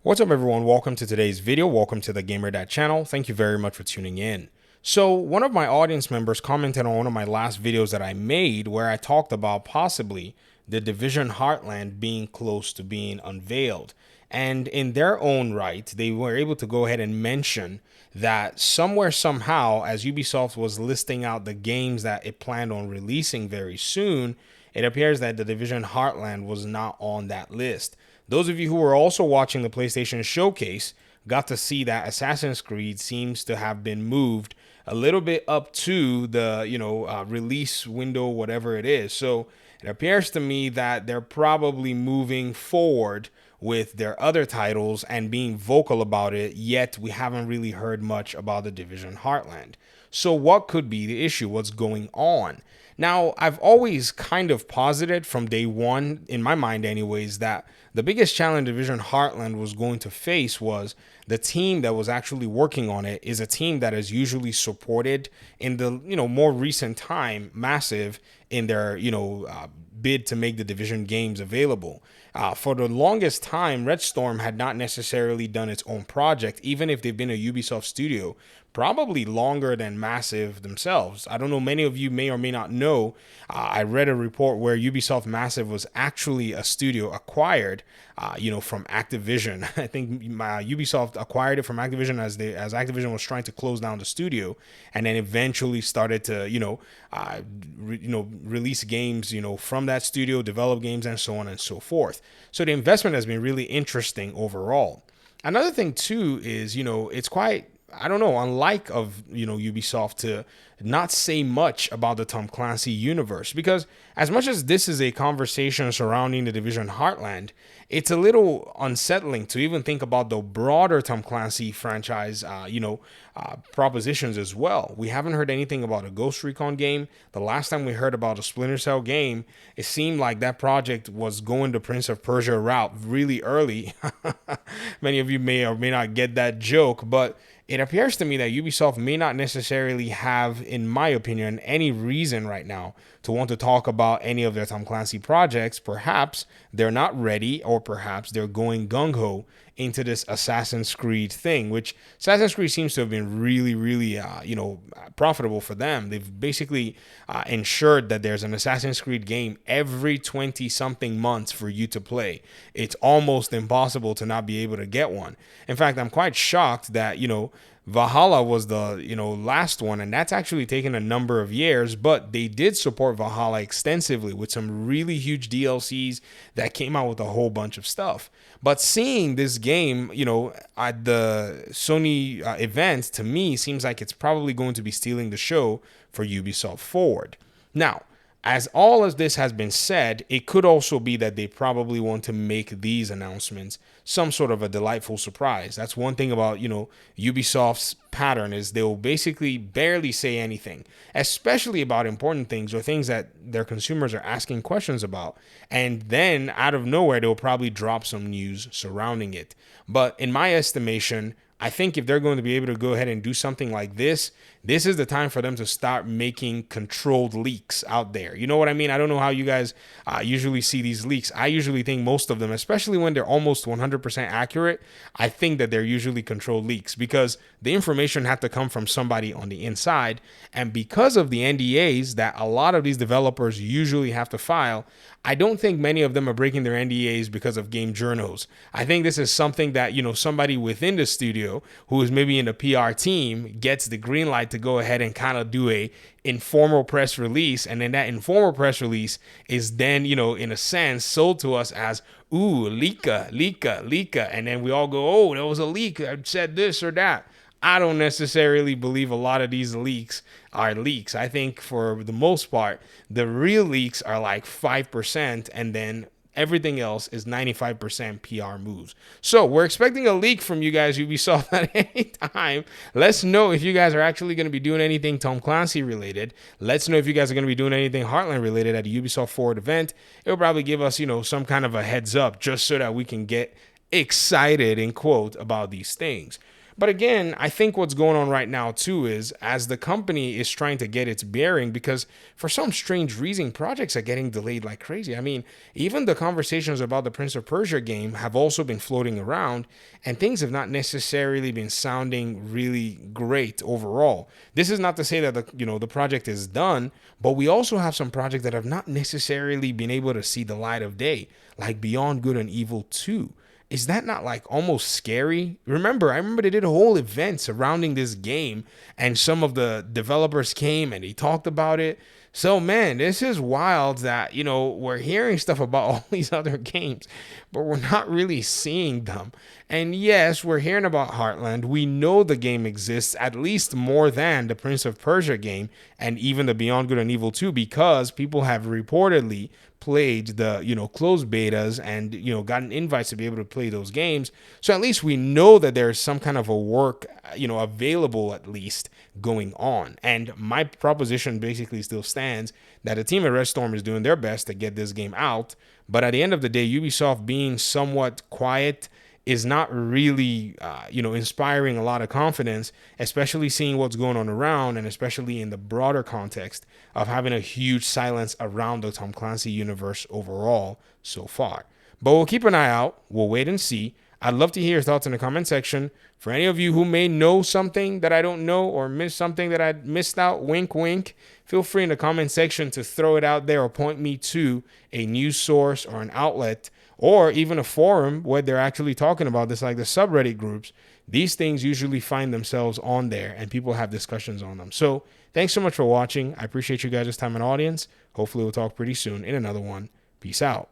What's up everyone, welcome to today's video, welcome to the Gamer Dad channel. Thank you very much for tuning in. So one of my audience members commented on one of my last videos that I made where I talked about possibly the Division Heartland being close to being unveiled. And in their own right, they were able to go ahead and mention that somewhere, somehow, as Ubisoft was listing out the games that it planned on releasing very soon, it appears that the Division Heartland was not on that list. Those of you who were also watching the PlayStation Showcase got to see that Assassin's Creed seems to have been moved a little bit up to the, release window, whatever it is. So it appears to me that they're probably moving forward with their other titles and being vocal about it, yet we haven't really heard much about the Division Heartland. So what could be the issue? What's going on? Now, I've always kind of posited from day one, in my mind anyways, that the biggest challenge Division Heartland was going to face was the team that was actually working on it is a team that is usually supported in the, more recent time, massive in their, bid to make the Division games available. For the longest time, Red Storm had not necessarily done its own project, even if they've been a Ubisoft studio, probably longer than Massive themselves. I don't know, many of you may or may not know, I read a report where Ubisoft Massive was actually a studio acquired, from Activision. I think Ubisoft acquired it from Activision as Activision was trying to close down the studio, and then eventually started to, release games, from that studio, develop games, and so on and so forth. So the investment has been really interesting overall. Another thing too is, it's quite, I don't know, unlike of, Ubisoft to not say much about the Tom Clancy universe, because as much as this is a conversation surrounding the Division Heartland, it's a little unsettling to even think about the broader Tom Clancy franchise, propositions as well. We haven't heard anything about a Ghost Recon game. The last time we heard about a Splinter Cell game, it seemed like that project was going the Prince of Persia route really early. Many of you may or may not get that joke, but it appears to me that Ubisoft may not necessarily have, in my opinion, any reason right now to want to talk about any of their Tom Clancy projects. Perhaps they're not ready, or perhaps they're going gung-ho into this Assassin's Creed thing, which Assassin's Creed seems to have been really, really, profitable for them. They've basically ensured that there's an Assassin's Creed game every 20-something months for you to play. It's almost impossible to not be able to get one. In fact, I'm quite shocked that, Valhalla was the, last one, and that's actually taken a number of years, but they did support Valhalla extensively with some really huge DLCs that came out with a whole bunch of stuff. But seeing this game, at the Sony event, to me, seems like it's probably going to be stealing the show for Ubisoft Forward. Now, as all of this has been said, it could also be that they probably want to make these announcements some sort of a delightful surprise. That's one thing about, Ubisoft's pattern is they'll basically barely say anything, especially about important things or things that their consumers are asking questions about. And then out of nowhere, they'll probably drop some news surrounding it. But in my estimation, I think if they're going to be able to go ahead and do something like this is the time for them to start making controlled leaks out there. You know what I mean? I don't know how you guys usually see these leaks. I usually think most of them, especially when they're almost 100% accurate, I think that they're usually controlled leaks because the information had to come from somebody on the inside. And because of the NDAs that a lot of these developers usually have to file, I don't think many of them are breaking their NDAs because of game journals. I think this is something that, somebody within the studio who is maybe in the PR team gets the green light to go ahead and kind of do a informal press release. And then that informal press release is then, in a sense sold to us as, ooh, leaka. And then we all go, oh, there was a leak. I said this or that. I don't necessarily believe a lot of these leaks are leaks. I think for the most part, the real leaks are like 5%, and then everything else is 95% PR moves. So we're expecting a leak from you guys, Ubisoft, at any time. Let's know if you guys are actually going to be doing anything Tom Clancy related. Let's know if you guys are going to be doing anything Heartland related at a Ubisoft Forward event. It'll probably give us, some kind of a heads up just so that we can get excited, in quote, about these things. But again, I think what's going on right now too is as the company is trying to get its bearing, because for some strange reason, projects are getting delayed like crazy. I mean, even the conversations about the Prince of Persia game have also been floating around, and things have not necessarily been sounding really great overall. This is not to say that the project is done, but we also have some projects that have not necessarily been able to see the light of day, like Beyond Good and Evil 2. Is that not like almost scary? I remember they did a whole event surrounding this game, and some of the developers came and they talked about it. So man, this is wild that, we're hearing stuff about all these other games, but we're not really seeing them. And yes, we're hearing about Heartland. We know the game exists at least more than the Prince of Persia game and even the Beyond Good and Evil 2, because people have reportedly played the closed betas and gotten invites to be able to play those games. So at least we know that there's some kind of a work available, at least going on. And my proposition basically still stands that the team at Red Storm is doing their best to get this game out, but at the end of the day, Ubisoft being somewhat quiet is not really, inspiring a lot of confidence, especially seeing what's going on around, and especially in the broader context of having a huge silence around the Tom Clancy universe overall so far. But we'll keep an eye out. We'll wait and see. I'd love to hear your thoughts in the comment section. For any of you who may know something that I don't know or miss something that I missed out, wink, wink, feel free in the comment section to throw it out there or point me to a news source or an outlet or even a forum where they're actually talking about this, like the subreddit groups. These things usually find themselves on there and people have discussions on them. So thanks so much for watching. I appreciate you guys' time and audience. Hopefully we'll talk pretty soon in another one. Peace out.